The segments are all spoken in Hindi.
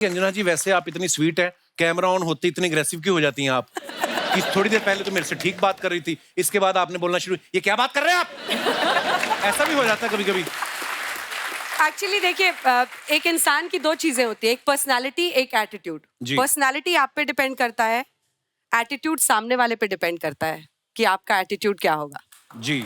अंजना जी, वैसे आप इतनी स्वीट है, कैमरा ऑन होते इतनी अग्रेसिव क्यों हो जाती हैं आप? कि थोड़ी देर पहले तो मेरे से ठीक बात कर रही थी, इसके बाद आपने बोलना शुरू, ये क्या बात कर रहे हैं आप? ऐसा भी हो जाता है कभी-कभी। एक्चुअली देखिए, एक इंसान की दो चीजें होती है, एक पर्सनालिटी, एक एटीट्यूड। पर्सनालिटी आप पे डिपेंड करता है, एटीट्यूड सामने वाले पे डिपेंड करता है कि आपका एटीट्यूड क्या होगा। जी।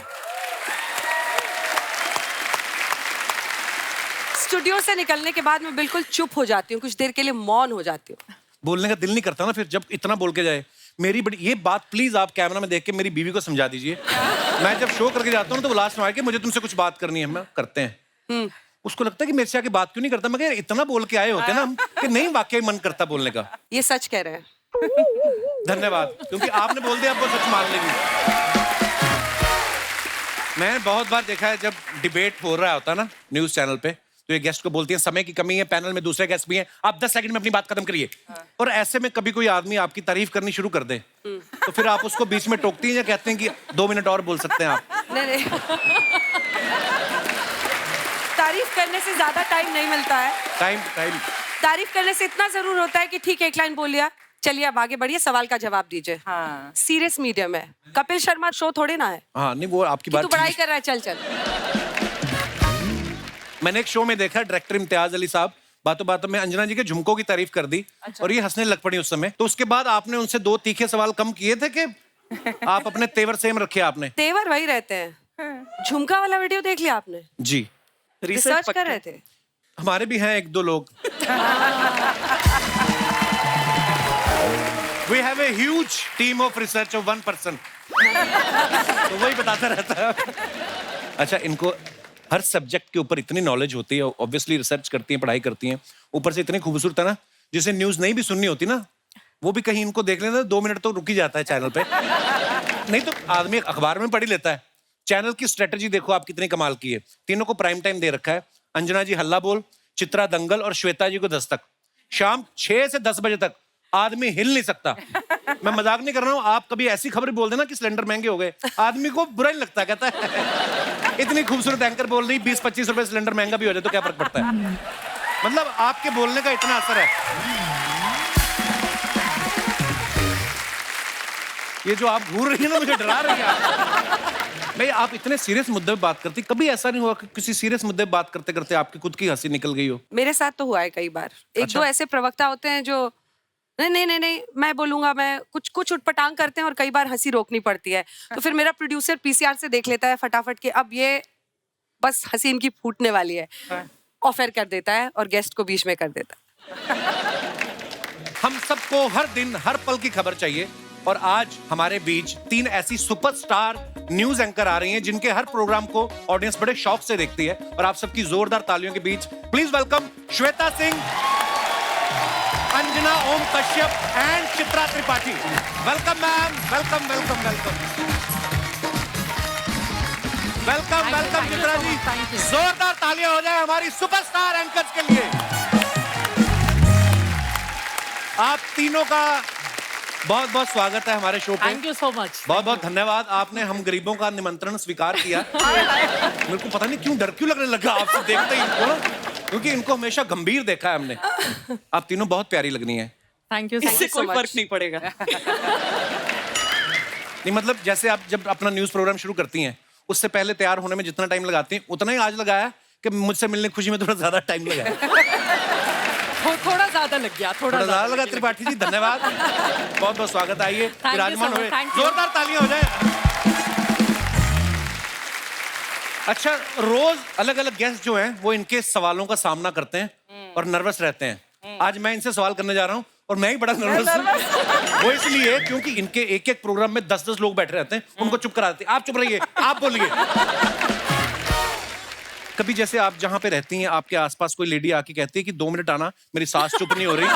स्टूडियो से निकलने के बाद मैं बिल्कुल चुप हो जाती हूँ, कुछ देर के लिए मौन हो जाती हूँ। बोलने का दिल नहीं करता ना फिर, जब इतना बोल के जाए। मेरी बड़ी ये बात प्लीज आप कैमरा में देख के मेरी बीवी को समझा दीजिए। मैं जब शो करके जाता हूँ तो वो लास्ट में आके मुझे तुमसे कुछ बात करनी है, मैं करते हैं। उसको लगता है कि मेरे से आके बात क्यों नहीं करता। मैं इतना बोल के आए होते ना हम कि नहीं, वाकई मन करता बोलने का। ये सच कह रहे हैं। धन्यवाद, क्योंकि आपने बोल दिया, अब वो सच मान लेगी। मैं बहुत बार देखा है जब डिबेट हो रहा होता ना न्यूज चैनल पे, तो ये गेस्ट को बोलती है समय की कमी है, पैनल में दूसरे गेस्ट भी हैं, आप 10 सेकंड में अपनी बात खत्म करिए। और ऐसे में कभी कोई आदमी आपकी तारीफ करनी शुरू कर दे तो फिर आप उसको बीच में टोकती हैं या कहते हैं कि 2 मिनट और बोल सकते हैं आप? नहीं तारीफ करने से ज्यादा टाइम नहीं मिलता है। टाइम तारीफ करने से इतना जरूर होता है कि ठीक है, एक लाइन बोल लिया, चलिए अब आगे बढ़िए, सवाल का जवाब दीजिए। हाँ। सीरियस मीडियम है, कपिल शर्मा शो थोड़े ना है। हाँ नहीं, वो आपकी बात। तू पढ़ाई कर रहा है, चल चल। मैंने एक शो में देखा, डायरेक्टर इम्तियाज अली साहब बातों बातों में अंजना जी के झुमकों की तारीफ कर दी। अच्छा। और ये हंसने लग पड़ी उस समय। तो उसके बाद आपने उनसे 2 तीखे सवाल कम किए थे कि आप अपने तेवर सेम रखे? आपने तेवर वही रहते हैं। झुमका वाला वीडियो देख लिया आपने? जी। रिसर्च कर रहे थे? हमारे भी हैं 1-2 लोग। We have a huge team of research of 1 person. तो वही बताता रहता है। अच्छा, इनको हर सब्जेक्ट के ऊपर इतनी नॉलेज होती है, ऑब्वियसली रिसर्च करती हैं, पढ़ाई करती हैं, ऊपर से इतनी खूबसूरत है ना, जिसे न्यूज नहीं भी सुननी होती ना, वो भी कहीं इनको देख लेना 2 मिनट तो रुक ही जाता है चैनल पे। नहीं तो आदमी अखबार में पढ़ ही लेता है। चैनल की स्ट्रेटेजी देखो आप कितनी कमाल की है। तीनों को प्राइम टाइम दे रखा है। अंजना जी हल्ला बोल, चित्रा दंगल और श्वेता जी को दस्तक। शाम 6 से 10 बजे तक आदमी हिल नहीं सकता। मैं मजाक नहीं कर रहा हूँ। आप कभी ऐसी खबर बोल देना कि सिलेंडर महंगे हो गए, आदमी को बुरा नहीं लगता, कहता है इतनी खूबसूरत एंकर बोल रही, 20-25 रुपए सिलेंडर महंगा भी हो जाए तो क्या फर्क पड़ता है। मतलब आपके बोलने का इतना असर है। ये जो आप घूर रही है ना, मुझे डरा रही है। भाई आप इतने सीरियस मुद्दे पे बात करती, कभी ऐसा नहीं हुआ कि किसी सीरियस मुद्दे पे बात करते करते आपकी खुद की हंसी निकल गई हो? मेरे साथ तो हुआ है कई बार। एक दो ऐसे प्रवक्ता होते हैं जो नहीं मैं बोलूंगा, मैं कुछ उटपटांग करते हैं और कई बार हंसी रोकनी पड़ती है। तो फिर मेरा प्रोड्यूसर पीसीआर से देख लेता है फटाफट के, अब ये बस हंसी इनकी फूटने वाली है, ऑफर कर देता है और गेस्ट को बीच में कर देता है। हम सबको हर दिन हर पल की खबर चाहिए, और आज हमारे बीच 3 ऐसी सुपरस्टार न्यूज एंकर आ रही हैं जिनके हर प्रोग्राम को ऑडियंस बड़े शौक से देखती है। और आप सबकी जोरदार तालियों के बीच please welcome Shweta Singh, Anjana Om Kashyap and Chitra Tripathi. Welcome ma'am, welcome welcome welcome welcome welcome Chitra ji. जोरदार तालियां हो जाए हमारी सुपरस्टार एंकर्स के लिए। आप तीनों का बहुत बहुत स्वागत है हमारे शो पे। Thank you so much. बहुत बहुत धन्यवाद, आपने हम गरीबों का निमंत्रण स्वीकार किया। मेरे को पता नहीं क्यों डर क्यों लगने लगा आपसे देखते ही इनको ना, क्योंकि इनको हमेशा गंभीर देखा है हमने। आप तीनों बहुत प्यारी लगनी है। Thank you. इससे कोई फर्क नहीं पड़ेगा। नहीं मतलब जैसे आप जब अपना न्यूज प्रोग्राम शुरू करती हैं, उससे पहले तैयार होने में जितना टाइम लगाती हैं, उतना ही आज लगाया कि मुझसे मिलने की खुशी में थोड़ा ज्यादा टाइम लगा। थोड़ा ज्यादा लग गया, थोड़ा ज्यादा लगा। त्रिपाठी जी धन्यवाद, बहुत बहुत स्वागत। आइए विराजमान हुए, Thank you. जोरदार तालियां हो जाए। अच्छा, रोज अलग अलग गेस्ट जो हैं वो इनके सवालों का सामना करते हैं और नर्वस रहते हैं। आज मैं इनसे सवाल करने जा रहा हूँ और मैं ही बड़ा नर्वस हूँ। वो इसलिए क्योंकि इनके एक प्रोग्राम में 10-10 लोग बैठे रहते हैं, उनको चुप करा देते हैं। आप चुप रहिए, आप बोलिए। कभी जैसे आप जहाँ पे रहती हैं, आपके आसपास कोई लेडी आके कहती है कि 2 मिनट आना, मेरी सास चुप नहीं हो रही,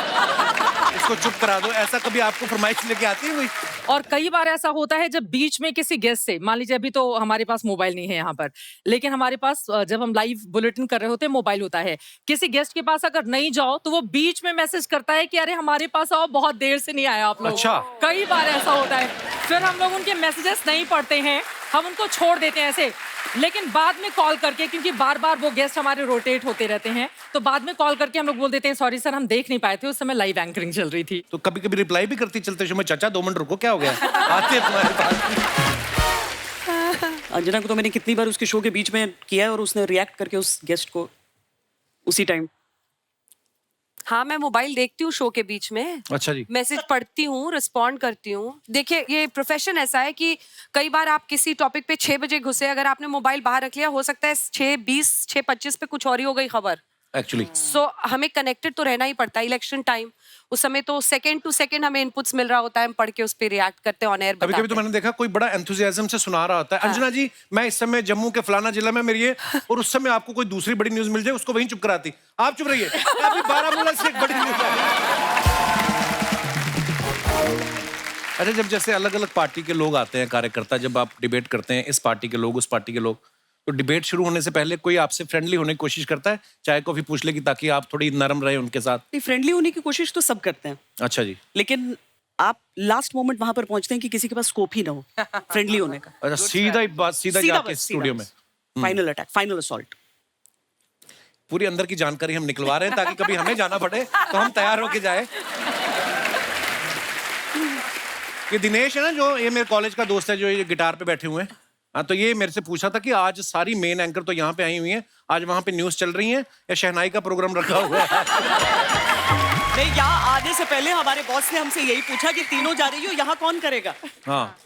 इसको चुप करा दो, ऐसा कभी आपको फरमाइश लेके आती है कोई? और कई बार ऐसा होता है जब बीच में किसी गेस्ट से, मान लीजिए अभी तो हमारे पास मोबाइल नहीं है यहाँ पर, लेकिन हमारे पास जब हम लाइव बुलेटिन कर रहे होते हैं मोबाइल होता है, किसी गेस्ट के पास अगर नहीं जाओ तो वो बीच में मैसेज करता है कि अरे हमारे पास आओ, बहुत देर से नहीं आया आप लोग। अच्छा। कई बार ऐसा होता है, फिर हम लोग उनके मैसेजेस नहीं पढ़ते हैं हम उनको छोड़ देते हैं ऐसे, लेकिन बाद में कॉल करके, क्योंकि बार बार वो गेस्ट हमारे रोटेट होते रहते हैं, तो बाद में कॉल करके हम लोग बोल देते हैं सॉरी सर हम देख नहीं पाए थे, उस समय लाइव एंकरिंग चल रही थी। तो कभी कभी रिप्लाई भी करती चलते शो में, चाचा 2 मिनट रुको, क्या हो गया, आते हैं तुम्हारे पास। अंजना को तो मैंने कितनी बार उसके शो के बीच में किया है और उसने रिएक्ट करके उस गेस्ट को उसी टाइम। हाँ, मैं मोबाइल देखती हूँ शो के बीच में, अच्छा जी। मैसेज पढ़ती हूँ, रिस्पॉन्ड करती हूँ। देखिए ये प्रोफेशन ऐसा है कि कई बार आप किसी टॉपिक पे 6 बजे घुसे, अगर आपने मोबाइल बाहर रख लिया, हो सकता है 6:20 6:25 पे कुछ और ही हो गई खबर। एक्चुअली सो हमें कनेक्टेड तो रहना ही पड़ता है। इलेक्शन टाइम, उस समय तो सेकंड टू सेकंड हमें इनपुट्स मिल रहा होता है, हम पढ़ के उस पर रिएक्ट करते हैं, ऑन एयर कभी कभी तो मैंने देखा कोई बड़ा एंथुसियाज्म से सुना रहा होता है, अंजना जी मैं इस समय जम्मू के फलाना जिला में मेरी है, और उस समय आपको कोई दूसरी बड़ी न्यूज मिल जाए, उसको वहीं चुप कराती, आप चुप रहिए, अभी बारामूला से एक बड़ी न्यूज आ गई। अच्छा, जब जैसे अलग अलग पार्टी के लोग आते हैं, कार्यकर्ता, जब आप डिबेट करते हैं, इस पार्टी के लोग उस पार्टी के लोग, तो डिबेट शुरू होने से पहले कोई आपसे फ्रेंडली होने की कोशिश करता है, चाय कॉफी पूछ लेगी ताकि आप थोड़ी नरम रहे उनके साथ? फ्रेंडली होने की कोशिश तो सब करते हैं। अच्छा जी। लेकिन आप लास्ट मोमेंट वहां पर पहुंचते हैं कि किसी के पास स्कोप ही ना हो फ्रेंडली होने का। अच्छा, सीधा ही बात, सीधा जाके स्टूडियो में फाइनल अटैक, फाइनल असॉल्ट। पूरी अंदर की जानकारी हम निकलवा रहे हैं ताकि कभी हमें जाना पड़े तो हम तैयार होके जाए। ये दिनेश है ना, जो ये मेरे कॉलेज का दोस्त है, जो ये गिटार पे बैठे हुए हैं, हाँ, तो ये मेरे से पूछा था कि आज सारी मेन एंकर तो यहाँ पे आई हुई हैं, आज वहाँ पे न्यूज चल रही है या शहनाई का प्रोग्राम रखा हुआ है? नहीं, यहाँ आने से पहले हमारे बॉस ने हमसे यही पूछा कि तीनों जा रही हो, यहाँ कौन करेगा? हाँ,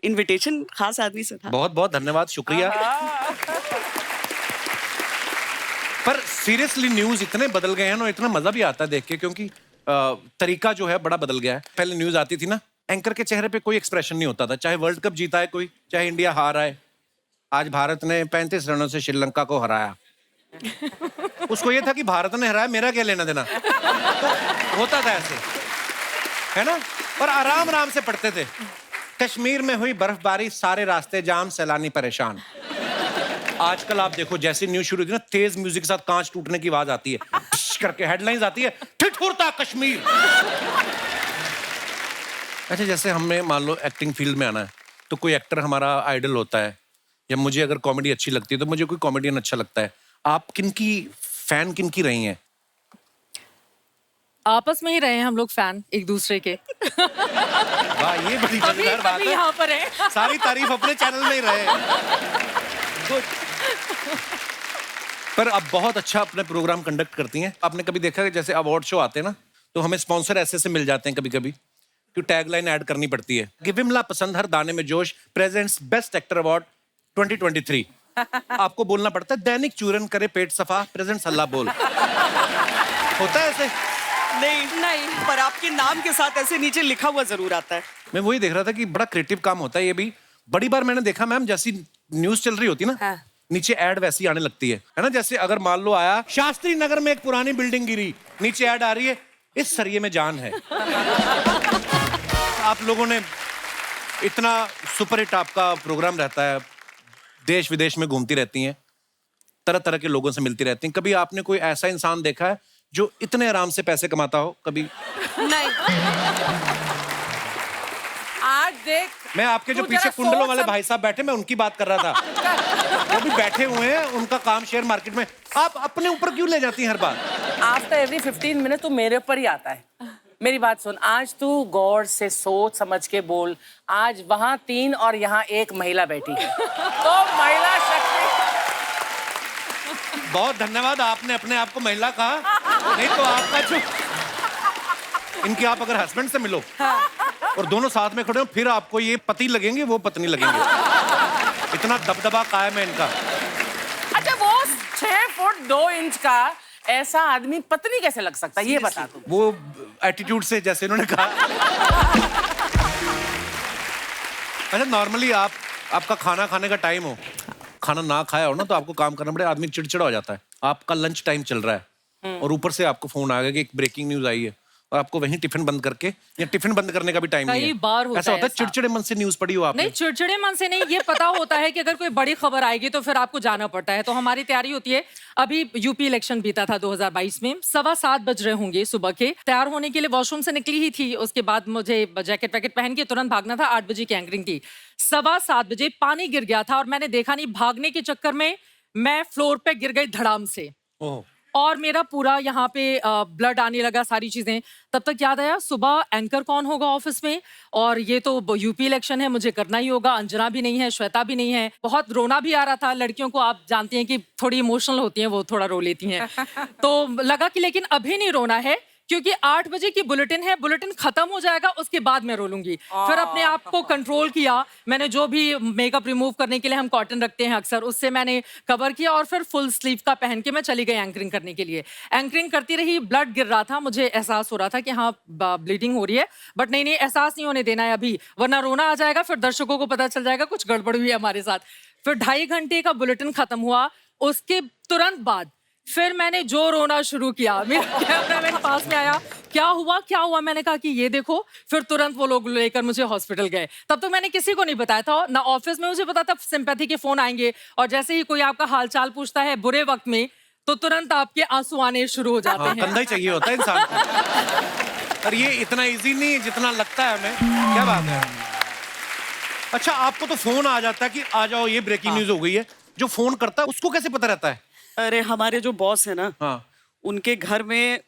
इनविटेशन खास आदमी से था। बहुत बहुत धन्यवाद, शुक्रिया। पर सीरियसली न्यूज इतने बदल गए हैं ना, इतना मजा भी आता है देख के, क्योंकि तरीका जो है बड़ा बदल गया है। पहले न्यूज आती थी ना, एंकर के चेहरे पे कोई एक्सप्रेशन नहीं होता था, चाहे वर्ल्ड कप जीता है कोई, चाहे इंडिया हारा है। आज भारत ने 35 रनों से श्रीलंका को हराया, उसको ये था कि भारत ने हराया, मेरा क्या लेना देना। तो होता था ऐसे, है ना, और आराम आराम से पढ़ते थे। कश्मीर में हुई बर्फबारी, सारे रास्ते जाम, सैलानी परेशान। आजकल आप देखो, जैसे न्यूज शुरू होती है ना, तेज म्यूजिक के साथ कांच टूटने की आवाज आती है, करके हेडलाइंस आती है, ठिठुरता कश्मीर। अच्छा, जैसे हमें मान लो एक्टिंग फील्ड में आना है, तो कोई एक्टर हमारा आइडल होता है, या मुझे अगर कॉमेडी अच्छी लगती है तो मुझे कोई कॉमेडियन अच्छा लगता है। आप किनकी फैन, किनकी रही हैं? आपस में ही रहे हैं हम लोग फैन एक दूसरे के। वाह, ये बड़ी मजेदार बात है। यहाँ पर है। सारी तारीफ अपने चैनल में ही रहे। Good. पर अब बहुत अच्छा अपने प्रोग्राम कंडक्ट करती हैं। आपने कभी देखा कि जैसे अवार्ड शो आते हैं ना, तो हमें स्पॉन्सर ऐसे से मिल जाते हैं कभी कभी, कि टैगलाइन ऐड करनी पड़ती है कि विमला पसंद हर दाने में जोश प्रेजेंट्स बेस्ट एक्टर अवार्ड 2023। आपको बोलना पड़ता है दैनिक चूरन करे पेट सफा प्रेजेंट्स अल्लाह बोल। होता है ऐसे? नहीं, पर आपके नाम के साथ ऐसे नीचे लिखा हुआ जरूर आता है। मैं वही देख रहा था कि बड़ा क्रिएटिव काम होता है ये भी। बड़ी बार मैंने देखा मैम, जैसी न्यूज चल रही होती ना, हाँ। नीचे ऐड वैसी आने लगती है ना। जैसे अगर मान लो आया शास्त्री नगर में एक पुरानी बिल्डिंग गिरी, नीचे ऐड आ रही है इस सरिये में जान है। आप लोगों ने इतना सुपरहिट आपका प्रोग्राम रहता है, देश विदेश में घूमती रहती हैं, तरह तरह के लोगों से मिलती रहती हैं। कभी आपने कोई ऐसा इंसान देखा है जो इतने आराम से पैसे कमाता हो? कभी नहीं। आज देख, मैं आपके जो तू पीछे जरा कुंडलों सोच वाले सम- भाई साहब बैठे, मैं उनकी बात कर रहा था। वो भी बैठे हुए हैं, उनका काम शेयर मार्केट में। आप अपने ऊपर क्यों ले जाती हैं हर बार? आफ्टर एवरी 15 मिनट तो मेरे ऊपर ही आता है। मेरी बात सुन, आज तू गौर से सोच समझ के बोल। आज वहाँ 3 और यहाँ 1 महिला बैठी है, तो महिला शक्ति। बहुत धन्यवाद, आपने अपने आप को महिला कहा, नहीं तो आपका जो इनके आप अगर हस्बैंड से मिलो और दोनों साथ में खड़े हो, फिर आपको ये पति लगेंगे, वो पत्नी लगेंगे। इतना दबदबा कायम है इनका। अच्छा, वो 6 फुट 2 इंच का ऐसा आदमी पत्नी कैसे लग सकता है, ये बता तू। वो एटीट्यूड से, जैसे इन्होंने कहा। अच्छा, नॉर्मली आपका खाना खाने का टाइम हो, खाना ना खाया हो ना, तो आपको काम करना पड़े, आदमी चिड़चिड़ा हो जाता है। आपका लंच टाइम चल रहा है और ऊपर से आपको फोन आ गया कि एक ब्रेकिंग न्यूज आई है, और आपको वहीं टिफिन बंद करके या टिफिन बंद करने का भी टाइम नहीं है? कई बार होता ऐसा है होता है ऐसा। चिड़चिड़े मन से न्यूज पढ़ी हो आपने? नहीं, चिड़चिड़े मन से नहीं, ये पता होता है कि अगर कोई बड़ी खबर आएगी तो फिर आपको जाना पड़ता है, तो हमारी तैयारी होती है। अभी यूपी इलेक्शन बीता था 2022 में, 7:15 बज रहे होंगे सुबह के, तैयार होने के लिए वॉशरूम से निकली ही थी, उसके बाद मुझे जैकेट वैकेट पहन के तुरंत भागना था, 8 बजे की एंकरिंग थी। 7:15 बजे पानी गिर गया था और मैंने देखा नहीं, भागने के चक्कर में मैं फ्लोर पे गिर गई धड़ाम से ओह, और मेरा पूरा यहाँ पे ब्लड आने लगा, सारी चीजें। तब तक याद आया सुबह एंकर कौन होगा ऑफिस में, और ये तो यूपी इलेक्शन है, मुझे करना ही होगा। अंजना भी नहीं है, श्वेता भी नहीं है, बहुत रोना भी आ रहा था। लड़कियों को आप जानती हैं कि थोड़ी इमोशनल होती हैं, वो थोड़ा रो लेती हैं। तो लगा कि लेकिन अभी नहीं रोना है, क्योंकि 8 बजे की बुलेटिन है, बुलेटिन खत्म हो जाएगा उसके बाद मैं रो लूंगी। फिर अपने आप को कंट्रोल किया, मैंने जो भी मेकअप रिमूव करने के लिए हम कॉटन रखते हैं अक्सर, उससे मैंने कवर किया और फिर फुल स्लीव का पहन के मैं चली गई एंकरिंग करने के लिए। एंकरिंग करती रही, ब्लड गिर रहा था, मुझे एहसास हो रहा था कि हाँ ब्लीडिंग हो रही है, बट नहीं, एहसास नहीं होने देना है अभी, वरना रोना आ जाएगा, फिर दर्शकों को पता चल जाएगा कुछ गड़बड़ हुई है हमारे साथ। फिर 2.5 घंटे का बुलेटिन खत्म हुआ, उसके तुरंत बाद फिर मैंने जो रोना शुरू किया, मेरा कैमरा मेरे पास में आया, क्या हुआ, मैंने कहा कि ये देखो। फिर तुरंत वो लोग लेकर मुझे हॉस्पिटल गए। तब तो मैंने किसी को नहीं बताया था, ना ऑफिस में मुझे पता था सिंपैथी के फोन आएंगे, और जैसे ही कोई आपका हालचाल पूछता है बुरे वक्त में, तो तुरंत आपके आंसू आने शुरू हो जाते हैं। कंधा ही चाहिए होता है इंसान को। और ये इतना इजी नहीं है जितना लगता है हमें। क्या बात है। अच्छा, आपको तो फोन आ जाता है कि आ जाओ, ये ब्रेकिंग न्यूज हो गई है। जो फोन करता है उसको कैसे पता रहता है? अरे हमारे जो बॉस है ना, हाँ, उनके घर में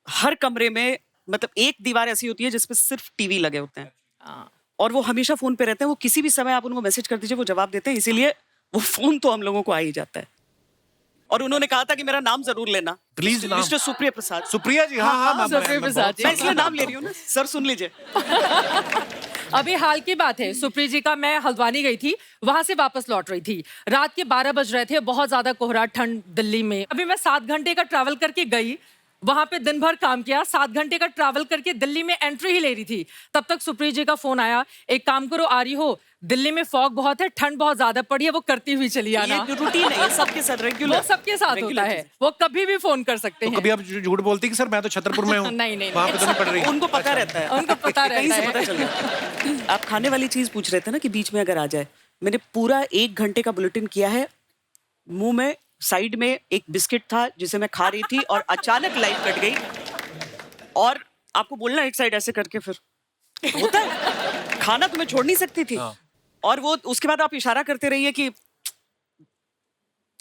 हर कमरे में मतलब एक दीवार ऐसी होती है जिसपे सिर्फ टीवी लगे होते हैं, और वो हमेशा फोन पे रहते हैं। वो किसी भी समय आप उनको मैसेज कर दीजिए, वो जवाब देते हैं, इसीलिए वो फोन तो हम लोगों को आ ही जाता है। और उन्होंने कहा था कि मेरा नाम जरूर लेना, प्लीज नाम। मिस्टर सुप्रिया प्रसाद। सुप्रिया जी, हाँ, सुप्रिया प्रसाद जी। मैं इसलिए नाम ले रही हूँ ना, सर सुन लीजिए। अभी हाल की बात है, सुप्री जी का, मैं हल्द्वानी गई थी, वहां से वापस लौट रही थी, रात के 12 बज रहे थे, बहुत ज्यादा कोहरा, ठंड दिल्ली में। अभी मैं 7 घंटे का ट्रैवल करके गई, वहां पे दिन भर काम किया, 7 घंटे का ट्रैवल करके दिल्ली में एंट्री ही ले रही थी, तब तक सुप्री जी का फोन आया, एक काम करो आ रही हो, दिल्ली में फॉग बहुत है, ठंड बहुत ज्यादा पड़ी है, वो करती हुई चली आना। ये रूटीन है, ये सबके साथ रेगुलर, वो सबके साथ होता है, वो कभी भी फोन कर सकते तो हैं। कभी आप झूठ बोलती कि सर मैं तो छतरपुर में हूँ? नहीं, वहाँ पे तो नहीं पड़ रही। उनको पता रहता है, उनको पता कहीं रहता से है। पता चल गया। आप खाने वाली चीज पूछ रहे थे ना कि बीच में अगर आ जाए, मैंने पूरा 1 घंटे का बुलेटिन किया है, मुंह में साइड में एक बिस्किट था जिसे मैं खा रही थी, और अचानक लाइट कट गई, और आपको बोलना एक साइड ऐसे करके, फिर होता है, खाना तो मैं छोड़ नहीं सकती थी। और वो उसके बाद आप इशारा करते रहिए कि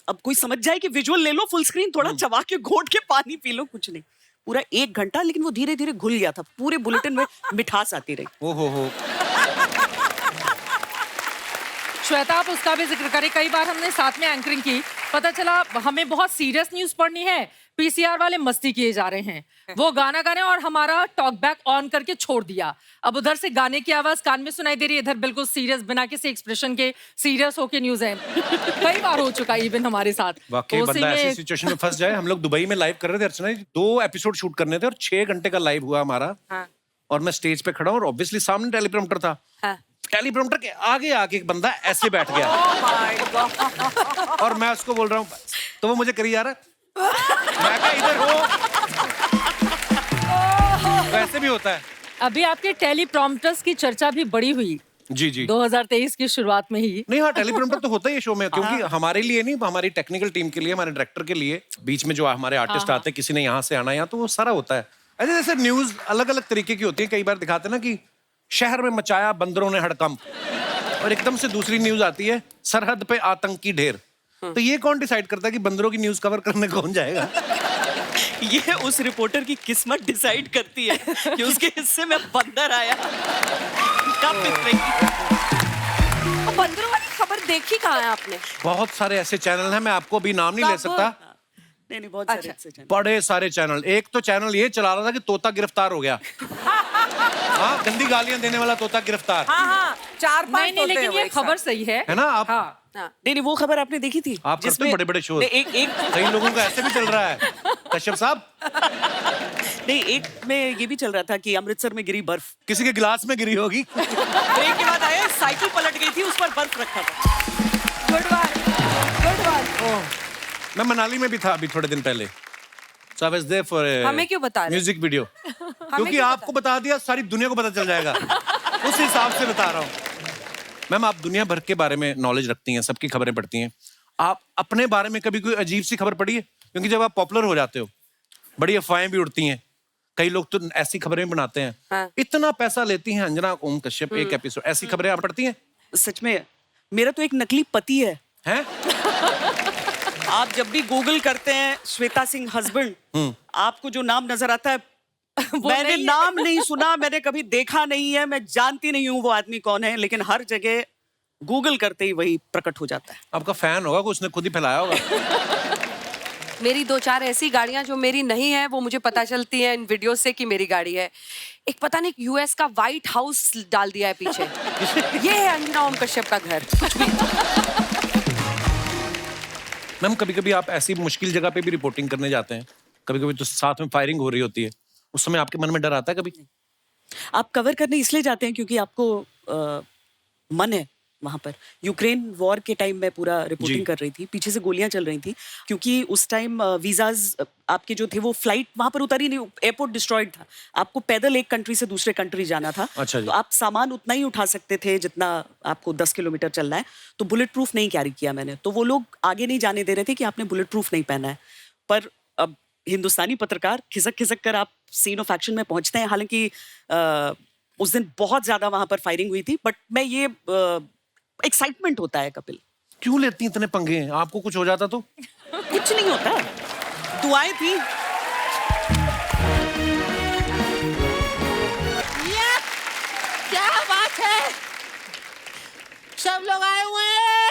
अब कोई समझ जाए कि विजुअल ले लो फुल स्क्रीन, थोड़ा चबा के घोट के पानी पी लो, कुछ नहीं। पूरा 1 घंटा, लेकिन वो धीरे धीरे घुल गया था, पूरे बुलेटिन में मिठास आती रही। ओ हो। श्वेता, आप उसका भी जिक्र करें, कई बार हमने साथ में एंकरिंग की, पता चला हमें बहुत सीरियस न्यूज पढ़नी है, पीसीआर वाले मस्ती किए जा रहे हैं, वो गाना गा रहे हैं और हमारा टॉक बैक ऑन करके छोड़ दिया। अब उधर से गाने की आवाज कान में सुनाई दे रही है, इधर बिल्कुल सीरियस, बिना किसी एक्सप्रेशन के सीरियस होके न्यूज है। कई बार हो चुका है इवन हमारे साथ। वाकई तो उसी बंदा ऐसी में सिचुएशन में फंस जाए। हम लोग दुबई में लाइव कर रहे थे अर्चना जी, 2 एपिसोड शूट करने थे और 6 घंटे का लाइव हुआ हमारा। हाँ। और मैं स्टेज पे खड़ा हूँ और ऑब्वियसली सामने टेलीप्रॉम्प्टर था। हाँ। टेलीप्रॉम्प्टर के आगे आके एक बंदा ऐसे बैठ गया और मैं उसको बोल रहा हूँ, तो वो मुझे करी जा रहा है, मैं क्या इधर हो। वैसे भी होता है। अभी आपके टेलीप्रॉम्प्टर्स की चर्चा भी बड़ी हुई जी 2023 की शुरुआत में ही। नहीं, हाँ, टेलीप्रॉम्प्टर तो होता ही है शो में, क्योंकि हमारे लिए नहीं, हमारी टेक्निकल टीम के लिए, हमारे डायरेक्टर के लिए, बीच में जो हमारे आर्टिस्ट आते हैं, किसी ने यहाँ से आना, यहाँ तो वो सारा होता है। ऐसे जैसे न्यूज अलग अलग तरीके की होती है। कई बार दिखाते हैं ना कि शहर में मचाया बंदरों ने हड़कंप, और एकदम से दूसरी न्यूज आती है, सरहद पे आतंकी ढेर। तो ये कौन डिसाइड करता है कि बंदरों की न्यूज कवर करने कौन जाएगा? ये उस रिपोर्टर की किस्मत डिसाइड करती है कि उसके हिस्से में बंदर आया। बंदरों वाली खबर देखी कहाँ है आपने? बहुत सारे ऐसे चैनल हैं, मैं आपको अभी नाम नहीं ले सकता। नहीं, बहुत सारे ऐसे चैनल। बड़े सारे चैनल। एक तो चैनल ये चला रहा था कि तोता गिरफ्तार हो गया। हाँ, गंदी गालियां देने वाला तोता गिरफ्तार। हाँ, 4-5 नहीं, लेकिन ये खबर सही है ना? आप नहीं, वो खबर आपने देखी थी? आप करते हो बड़े-बड़े शो। एक कई लोगों का ऐसे भी चल रहा है, कश्यप साहब। नहीं, एक में ये भी चल रहा था कि अमृतसर में गिरी बर्फ, किसी के गिलास में गिरी होगी। ब्रेक के बाद आया, साइकिल पलट गई थी, उस पर बर्फ रखा था। Good one. मैं मनाली में भी था अभी थोड़े दिन पहले। So I was there for a हमें क्यों बता रहे? Music video. क्योंकि क्यों आपको बता दिया सारी दुनिया को पता चल जाएगा। उस हिसाब से बता रहा हूँ। मैम, आप दुनिया भर के बारे में नॉलेज रखती हैं, सबकी खबरें पढ़ती हैं। आप अपने बारे में कभी कोई अजीब सी खबर पढ़ी है? क्योंकि जब आप पॉपुलर हो जाते हो, बड़ी अफवाहें भी उड़ती हैं। कई लोग तो ऐसी खबरें बनाते हैं। हाँ। इतना पैसा लेती हैं अंजना ओम कश्यप एक एपिसोड, ऐसी खबरें आप पढ़ती हैं? सच में मेरा तो एक नकली पति है। हैं? आप जब भी गूगल करते हैं श्वेता सिंह हस्बैंड, आपको जो नाम नजर आता है मैंने नाम नहीं सुना, मैंने कभी देखा नहीं है, मैं जानती नहीं हूँ वो आदमी कौन है, लेकिन हर जगह गूगल करते ही वही प्रकट हो जाता है। आपका फैन होगा, उसने खुद ही फैलाया होगा। मेरी 2-4 ऐसी गाड़ियां जो मेरी नहीं है, वो मुझे पता चलती है इन वीडियो से कि मेरी गाड़ी है। एक पता नहीं यूएस का व्हाइट हाउस डाल दिया है पीछे। ये है अंजना ओम कश्यप का घर। मैम, कभी कभी आप ऐसी मुश्किल जगह पे भी रिपोर्टिंग करने जाते हैं, कभी कभी तो साथ में फायरिंग हो रही होती है, उस समय आपके मन में डर आता है कभी? आप कवर करने इसलिए जाते हैं क्योंकि आपको मन है वहां पर। यूक्रेन वॉर के टाइम मैं पूरा रिपोर्टिंग कर रही थी, पीछे से गोलियां चल रही थी, क्योंकि उस टाइम वीजाज आपके जो थे वो फ्लाइट वहां पर उतारी नहीं, एयरपोर्ट डिस्ट्रॉयड था, आपको पैदल एक कंट्री से दूसरे कंट्री जाना था। अच्छा जी। तो आप सामान उतना ही उठा सकते थे जितना आपको 10 किलोमीटर चलना है, तो बुलेट प्रूफ नहीं कैरी किया मैंने। तो वो लोग आगे नहीं जाने दे रहे थे कि आपने बुलेट प्रूफ नहीं पहना है। पर अब हिंदुस्तानी पत्रकार खिसक खिसक कर आप सीन ऑफ एक्शन में पहुंचते हैं। हालांकि उस दिन बहुत ज्यादा वहां पर फायरिंग हुई थी, बट मैं ये एक्साइटमेंट होता है कपिल। क्यों लेती इतने पंगे हैं? आपको कुछ हो जाता तो? कुछ नहीं होता, दुआएं थी। क्या बात है, सब लोग आए हुए हैं।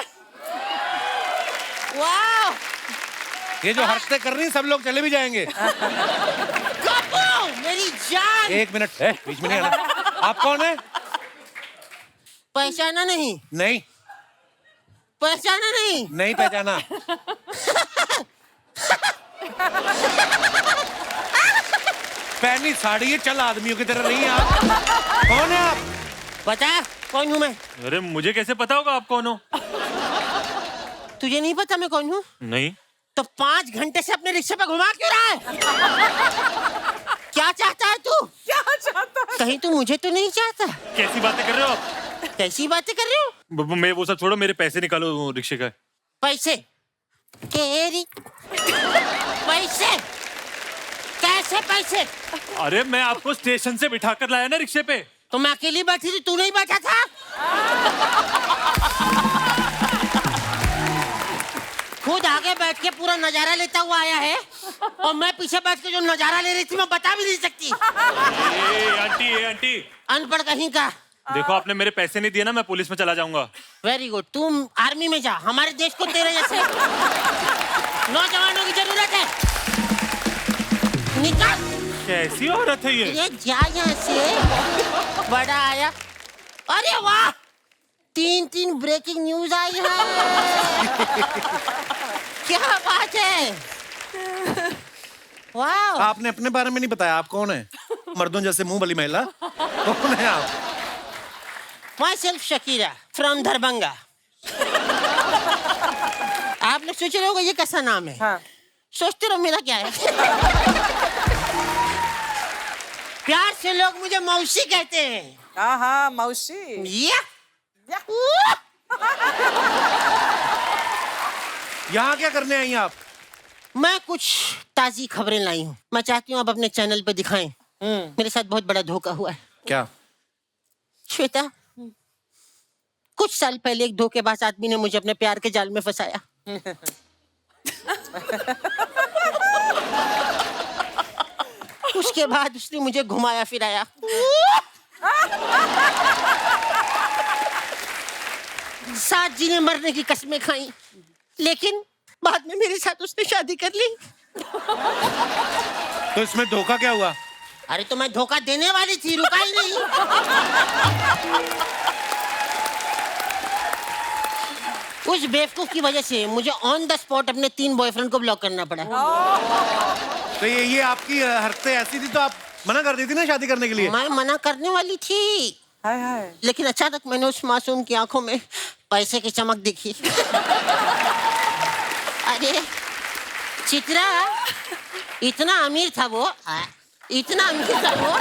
वाह, ये जो हरकतें कर रही हैं, सब लोग चले भी जाएंगे। कपूर, मेरी जान। एक मिनट, बीच में नहीं आना। आप कौन है? पहचाना नहीं? नहीं, पहचाना नहीं? नहीं पहचाना। पहनी साड़ी है, चल आदमियों की तरह नहीं है आप। कौन है आप? पता है कौन हूँ मैं? अरे मुझे कैसे पता होगा आप कौन हो? तुझे नहीं पता मैं कौन हूँ? नहीं। तो 5 घंटे से अपने रिक्शे पे घुमा क्यों रहा है? क्या चाहता है तू? क्या चाहता है? कहीं तू मुझे तो नहीं चाहता? कैसी बातें कर रहे हो आप? कैसी बातें कर रहे हो? मैं वो सब छोड़ो, मेरे पैसे निकालो वो रिक्शे का। पैसे? केरी? पैसे? कैसे पैसे? अरे मैं आपको स्टेशन से बिठा कर लाया ना रिक्शे पे। तो मैं अकेली बैठी थी, तू नहीं बैठा था? खुद आगे बैठ के पूरा नजारा लेता हुआ आया है, और मैं पीछे बैठ के जो नजारा ले रही थी मैं बता भी नहीं सकती। ए आंटी अनपढ़ कहीं का। देखो, आपने मेरे पैसे नहीं दिए ना, मैं पुलिस में चला जाऊंगा। वेरी गुड, तुम आर्मी में जा, हमारे देश को तेरे जैसे नौजवानों की जरूरत है। निकल। कैसी औरत है ये? ये जा यहाँ से। बड़ा आया। अरे वाह, 3 ब्रेकिंग न्यूज आई है। क्या बात है, वाह। आपने अपने बारे में नहीं बताया, आप कौन है? मर्दों जैसे मुंह वाली महिला, कौन है आप? Myself Shakira from Darbhanga. आप लोग सोच रहे होगा ये कैसा नाम है? हाँ। सोचते रहो, मेरा क्या है। प्यार से लोग मुझे मौसी कहते हैं। हाँ हाँ मौसी। यहाँ क्या करने आई हैं आप? मैं कुछ ताजी खबरें लाई हूँ, मैं चाहती हूँ आप अपने चैनल पे दिखाएं। मेरे साथ बहुत बड़ा धोखा हुआ है। क्या? श्वेता, कुछ साल पहले एक धोखेबाज आदमी ने मुझे अपने प्यार के जाल में फंसाया। उसके बाद उसने मुझे घुमाया फिराया। साथ जीने मरने की कसमें खाई, लेकिन बाद में मेरे साथ उसने शादी कर ली। तो इसमें धोखा क्या हुआ? अरे तो मैं धोखा देने वाली थी, रुका ही नहीं। उस बेवकूफ की वजह से मुझे ऑन द स्पॉट अपने 3 बॉयफ्रेंड को ब्लॉक करना पड़ा। तो ये आपकी हरकतें ऐसी थी तो आप मना कर दी थी ना शादी करने के लिए? मैं मना करने वाली थी, हाय हाय। लेकिन अचानक मैंने उस मासूम की आंखों में पैसे की चमक दिखी। अरे चित्रा, इतना अमीर था वो, इतना अमीर था वो,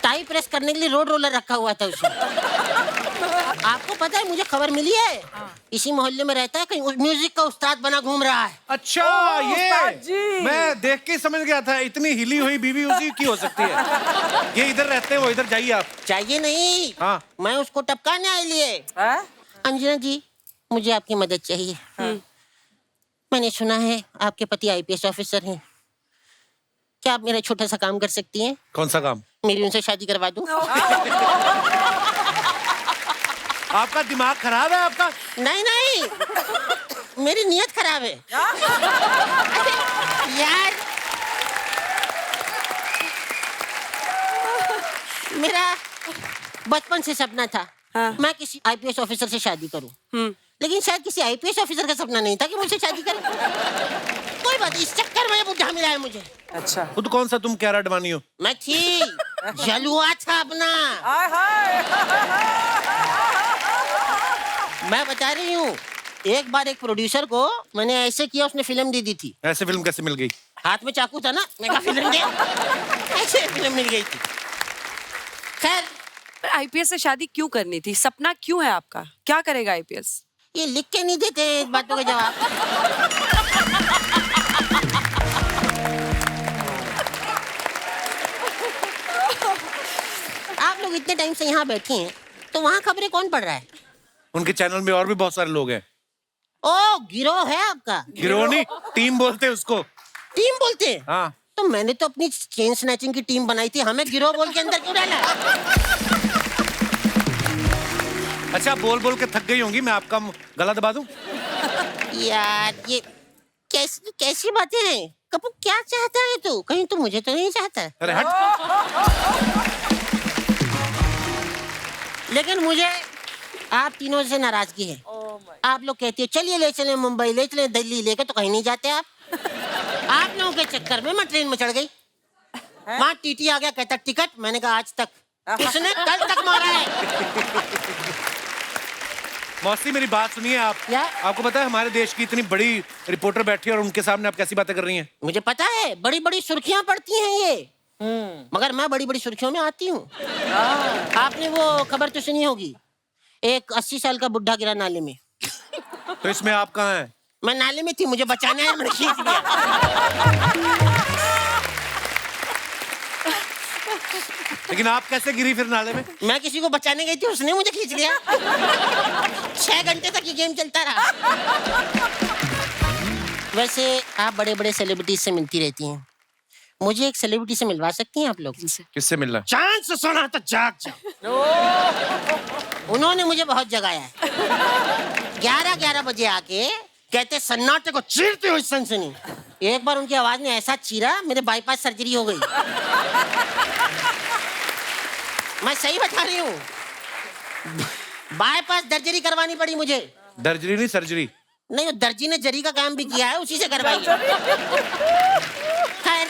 टाई प्रेस करने के लिए रोड रोलर रखा हुआ था उसने। आपको पता है मुझे खबर मिली है, इसी मोहल्ले में रहता है, कहीं म्यूजिक का उस्ताद बना घूम रहा है। अच्छा उस्ताद जी। ये मैं देख के समझ गया था, इतनी हिली हुई बीवी उसी की हो सकती है। ये इधर रहते हैं, वो इधर जाइए आप। चाहिए नहीं, हाँ। मैं उसको टपकाने आई लिए। हाँ? अंजना जी, मुझे आपकी मदद चाहिए। मैंने सुना है आपके पति आईपीएस ऑफिसर हैं, क्या आप मेरा छोटा सा काम कर सकती हैं? कौन सा काम? मेरी उनसे शादी करवा दूं? आपका दिमाग खराब है आपका? नहीं नहीं, मेरी नीयत खराब है। यार, मेरा बचपन से सपना था मैं किसी आईपीएस ऑफिसर से शादी करूं, लेकिन शायद किसी आईपीएस ऑफिसर का सपना नहीं था कि मुझसे शादी करे। कोई बात नहीं, इस चक्कर में ये बुढ़ा मिला है मुझे। अच्छा। खुद कौन सा तुम क्यारा अडवाणी हो? मैं थी, जलुआ था अपना। हाय हाय। मैं बता रही हूँ, एक बार एक प्रोड्यूसर को मैंने ऐसे किया, उसने फिल्म दे दी थी। ऐसे फिल्म कैसे मिल गई? हाथ में चाकू था ना, मैं कहा फिल्म दे, ऐसे फिल्म मिल गई थी। खैर, आईपीएस से शादी क्यों करनी थी? सपना क्यों है आपका? क्या करेगा आईपीएस? ये लिख के नहीं देते हैं इस बातों के जवाब। आप लोग इतने टाइम से यहाँ बैठे हैं, तो वहाँ खबरें कौन पढ़ रहा है? उनके चैनल में और भी बहुत सारे लोग हैं। ओ, गिरोह है आपका? गिरोह नहीं, टीम बोलते हैं उसको। टीम बोलते हैं? हाँ। तो मैंने तो अपनी चेन स्नैचिंग की टीम बनाई थी, हमें गिरोह बोल के अंदर क्यों डाला? अच्छा, बोल बोल के थक गई होंगी, मैं आपका गला दबा दूं? यार, ये कैसी बातें हैं? कपूर, क्या चाहता है तू? कहीं तू मुझे तो नहीं चाहता? अरे हट। लेकिन मुझे आप तीनों से नाराजगी है। आप लोग कहते हो चलिए ले चले मुंबई, ले चले दिल्ली, लेके तो कहीं नहीं जाते आप। आप लोगों के चक्कर में मैं ट्रेन में चढ़ गई, वहाँ टीटी आ गया, कहता टिकट। मैंने कहा आज तक, उसने कल तक मारा है। मौसी मेरी बात सुनिए आप। क्या? आपको पता है हमारे देश की इतनी बड़ी रिपोर्टर बैठी है और उनके सामने आप कैसी बातें कर रही हैं? मुझे पता है, बड़ी बड़ी सुर्खियां पड़ती हैं ये, मगर मैं बड़ी बड़ी सुर्खियों में आती हूँ। आपने वो खबर तो सुनी होगी, एक 80 साल का बुढ़ा गिरा नाले में। तो इसमें आप कहाँ हैं? मैं नाले में थी, मुझे बचाने आया, मैंने खींच लिया। लेकिन आप कैसे गिरी फिर नाले में? मैं किसी को बचाने गई थी, उसने मुझे खींच लिया। 6 घंटे तक ये गेम चलता रहा। वैसे आप बड़े बड़े सेलिब्रिटीज से मिलती रहती हैं, मुझे एक सेलिब्रिटी से मिलवा सकती हैं आप लोग? किससे मिलना? चांद से सोना तो जाग जाओ। उन्होंने मुझे बहुत जगाया है। 11-11 बजे आके कहते सन्नाटे को चीरते हुए सनसनी। एक बार उनकी आवाज ने ऐसा चीरा, मेरे बाईपास सर्जरी हो गई। मैं सही बता रही हूँ, बाईपास सर्जरी करवानी पड़ी मुझे। दर्जरी नहीं, सर्जरी। नहीं, वो दर्जी ने जरी का काम भी किया है, उसी से करवाई। खैर,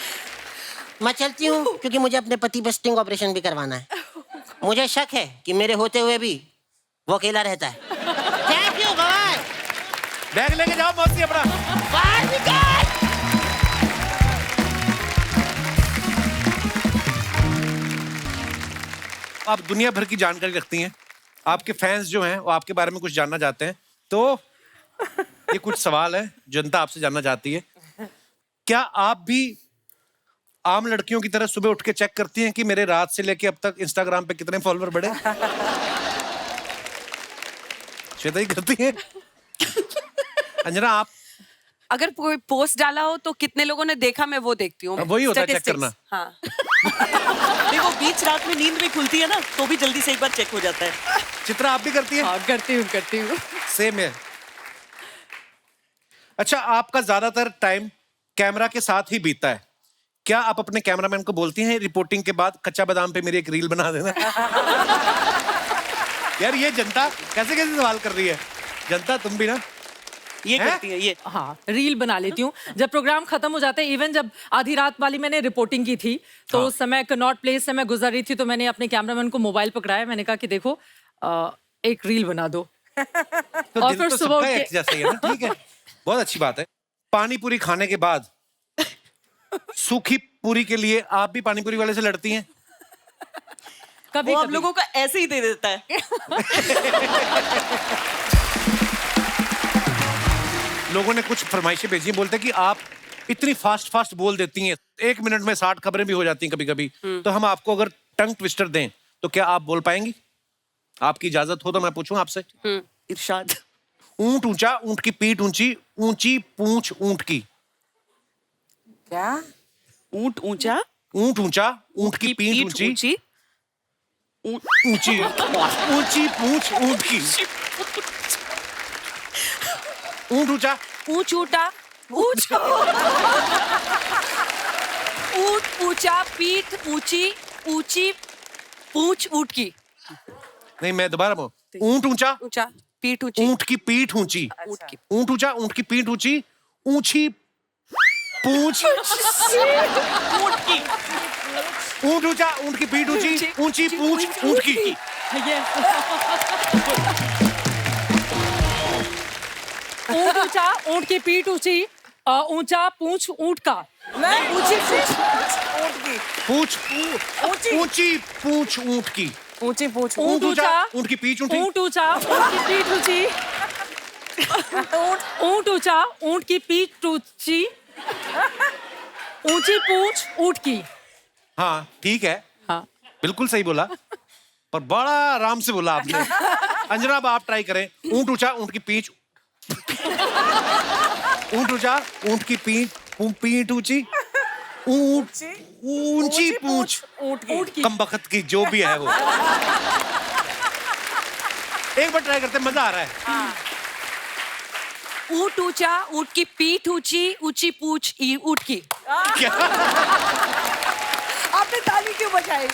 मैं चलती हूँ क्योंकि मुझे अपने पति पे स्टिंग ऑपरेशन भी करवाना है। मुझे शक है कि मेरे होते हुए भी वो अकेला रहता है। Thank you, bye. बैग लेके जाओ मौसी अपना। बाहर निकल। आप दुनिया भर की जानकारी रखती हैं, आपके फैंस जो हैं वो आपके बारे में कुछ जानना चाहते हैं, तो ये कुछ सवाल है जनता आपसे जानना चाहती है। क्या आप भी आम लड़कियों की तरह सुबह उठ के चेक करती हैं कि मेरे रात से लेके अब तक इंस्टाग्राम पे कितने फॉलोअर बढ़े? श्वेता ही करती हैं। अंजना, आप? अगर कोई पोस्ट डाला हो तो कितने लोगों ने देखा, मैं वो देखती हूँ। वही होता है चेक Statistics। करना। हाँ। नहीं, वो बीच रात में नींद में खुलती है ना, तो भी जल्दी से एक बार चेक हो जाता है। चित्रा, आप भी करती हैं? हाँ, करती हूँ। सेम है। अच्छा, आपका ज्यादातर टाइम कैमरा के साथ ही बीतता है, क्या आप अपने कैमरामैन को बोलती हैं रिपोर्टिंग के बाद कच्चा बादाम पे मेरी एक रील बना देना? यार ये जनता कैसे कैसे सवाल कर रही है। जनता तुम भी ना ये हैं? करती है ये। हाँ, रील बना लेती हूँ जब प्रोग्राम खत्म हो जाता है। इवन जब आधी रात वाली मैंने रिपोर्टिंग की थी, तो हाँ। उस समय कनॉट प्लेस से मैं गुजर रही थी, तो मैंने अपने कैमरामैन को मोबाइल पकड़ाया, मैंने कहा कि देखो एक रील बना दो। तो और दिल फिर तो सुबह सबका उठ के- एक जैसा ही है ना, ठीक है, बहुत अच्छी बात है। पानी पूरी खाने के बाद सूखी पूरी के लिए आप भी पानी पूरी वाले से लड़ती हैं? कभी वो हम कभी लोगों का ऐसे ही दे देता है। लोगों ने कुछ फरमाइशें भेजी हैं, बोलते हैं कि आप इतनी फास्ट बोल देती हैं, 1 मिनट में 60 खबरें भी हो जाती हैं कभी कभी। तो हम आपको अगर टंग ट्विस्टर दें तो क्या आप बोल पाएंगी? आपकी इजाजत हो तो मैं पूछूं आपसे। इरशाद। ऊंट ऊंचा, ऊंट की पीठ ऊंची, ऊंची पूंछ ऊंट की। क्या? ऊंट ऊंचा, ऊंट ऊंचा, ऊंट की पीठ ऊंची, ऊंची, ऊंची ऊंची पूंछ ऊंट की। ऊंट ऊंचा, ऊंच ऊंटा ऊंच ऊंट ऊंचा, पीठ ऊंची, ऊंची पूंछ ऊंट की। नहीं मैं दोबारा बोल, ऊंट ऊंचा, ऊंचा, पीठ ऊंची, ऊंट की पीठ ऊंची, ऊंट की। ऊंट ऊंचा, ऊंट की पीठ ऊंची, ऊंची पूंछ ऊंट की। ऊंट ऊंचा, ऊंट की पीठ ऊंची, ऊंची पूंछ ऊंट की। ऊंट ऊंचा, ऊंट की पीठ ऊंची, ऊंचा पूंछ ऊंट का। नहीं, ऊंची पूंछ ऊंट की। पूंछ ऊंची। ऊंची पूंछ ऊंट की। ऊंची पूंछ ऊंट ऊंचा, ऊंट की पीठ ऊंची, ऊंट ऊंचा, ऊंट की पीठ ऊंची, ऊंट ऊंचा, ऊंट की पीठ ऊंची, ऊंची पूंछ ऊंट की। हाँ ठीक है, हाँ बिल्कुल सही बोला, पर बड़ा आराम से बोला आपने। अंजना अब आप ट्राई करें। ऊंट ऊंचा, ऊंट की पीठ, ऊंट ऊंचा, ऊंट की पीठ ऊंची, ऊंट ऊंची पूंछ ऊंट की। कम बखत की जो भी है वो। एक बार ट्राई करते हैं, मजा आ रहा है। ऊंट ऊंचा, ऊंट की पीठ ऊंची, ऊंची पूंछ ऊंट की। क्या? आपने ताली क्यों बजाई?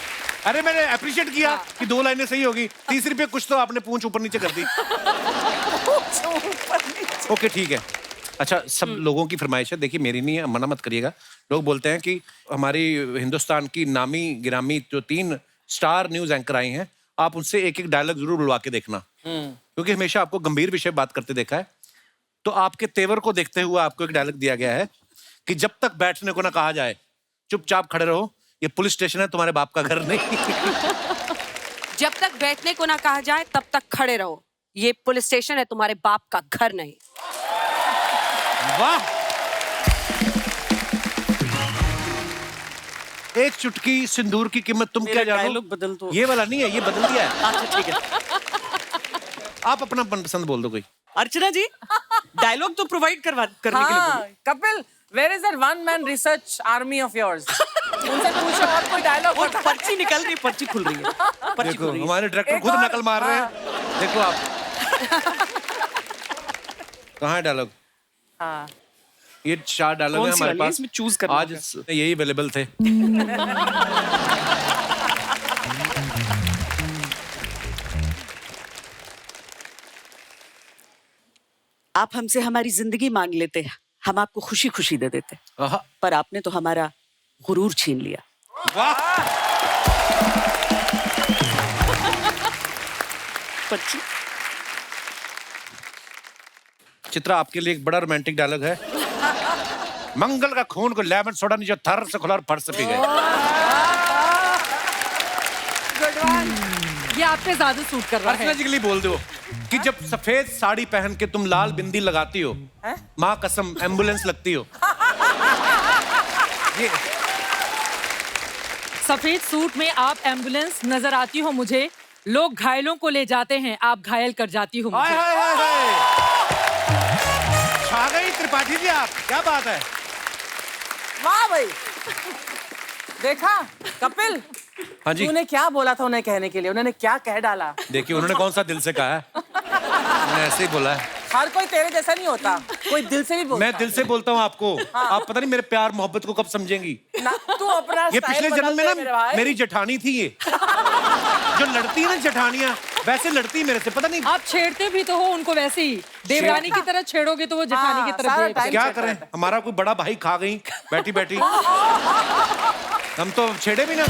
अरे मैंने अप्रिशिएट किया कि 2 लाइनें सही होगी, तीसरी पे कुछ तो आपने पूंछ ऊपर नीचे कर दी। ओके ठीक है। अच्छा, सब लोगों की फरमाइश है, देखिए मेरी नहीं है, मना मत करिएगा। लोग बोलते हैं कि हमारी हिंदुस्तान की नामी गिरामी जो 3 स्टार न्यूज एंकर आई हैं, आप उनसे एक एक डायलॉग जरूर बुलवा के देखना, क्योंकि हमेशा आपको गंभीर विषय बात करते देखा है। तो आपके तेवर को देखते हुए आपको एक डायलॉग दिया गया है कि जब तक बैठने को ना कहा जाए चुपचाप खड़े रहो, ये पुलिस स्टेशन है, तुम्हारे बाप का घर नहीं। जब तक बैठने को ना कहा जाए तब तक खड़े रहो, ये पुलिस स्टेशन है, तुम्हारे बाप का घर नहीं। वाह, एक चुटकी सिंदूर की कीमत तुम क्या जानो। डायलॉग बदल दो। ये वाला नहीं है, ये बदल दिया है। अच्छा ठीक है। आप अपना मनपसंद बोल दो कोई। अर्चना जी, डायलॉग तो प्रोवाइड करने के लिए हाँ, बोलिए। Kapil, where is that one man research army of yours? उनसे पूछो और कोई डायलॉग। और पर्ची निकल रही, पर्ची खुल रही है, पर्ची देखो खुल रही है। हमारे डायरेक्टर एक खुद और- नकल मार रहे हैं। देखो आप कहाँ है डायलॉग? हाँ, ये 4 डायलॉग कौन है सी हमारे वाली है? पास, इसमें choose करना आज यही अवेलेबल थे। आप हमसे हमारी जिंदगी मांग लेते, हम आपको खुशी खुशी दे देते, आहा, पर आपने तो हमारा गुरूर छीन लिया। वाह, पर्ची। चित्रा आपके लिए एक बड़ा रोमांटिक डायलॉग है। मंगल का खून को लेमन सोडा नीचे थर से खुला और फट से पी गए। ये आप पे ज्यादा सूट कर रहा है। पर्सनली बोल दो कि जब सफेद साड़ी पहन के तुम लाल बिंदी लगाती हो, माँ कसम एम्बुलेंस लगती हो। ये सफेद सूट में आप एम्बुलेंस नजर आती हो मुझे, लोग घायलों को ले जाते हैं, आप घायल कर जाती हो हाय मुझे। हाय हाय हाय, छा गई त्रिपाठी जी आप, क्या बात है। वाह भाई। देखा कपिल, हाँ जी, तूने क्या बोला था उन्हें कहने के लिए, उन्होंने क्या कह डाला। देखिए उन्होंने कौन सा दिल से कहा है, उन्होंने ऐसे ही बोला है। हर कोई तेरे जैसा नहीं होता, कोई दिल से भी बोलता मैं दिल से बोलता हूँ आपको, आप पता नहीं मेरे प्यार मोहब्बत को कब समझेंगी। ना, तू अपना ये स्टाइल पिछले जन्म बदल में दे ना मेरे भाई। मेरी जेठानी थी, ये जो लड़ती है ना जेठानियां, वैसे लड़ती है मेरे से, पता नहीं आप छेड़ते भी तो हो उनको वैसे ही, देवरानी की तरह छेड़ोगे तो वो जेठानी की तरह सारा behave टाइम क्या छेड़ता करें, रहता है। हमारा कोई बड़ा भाई खा गई बैठी बैठी, हम तो छेड़े भी ना।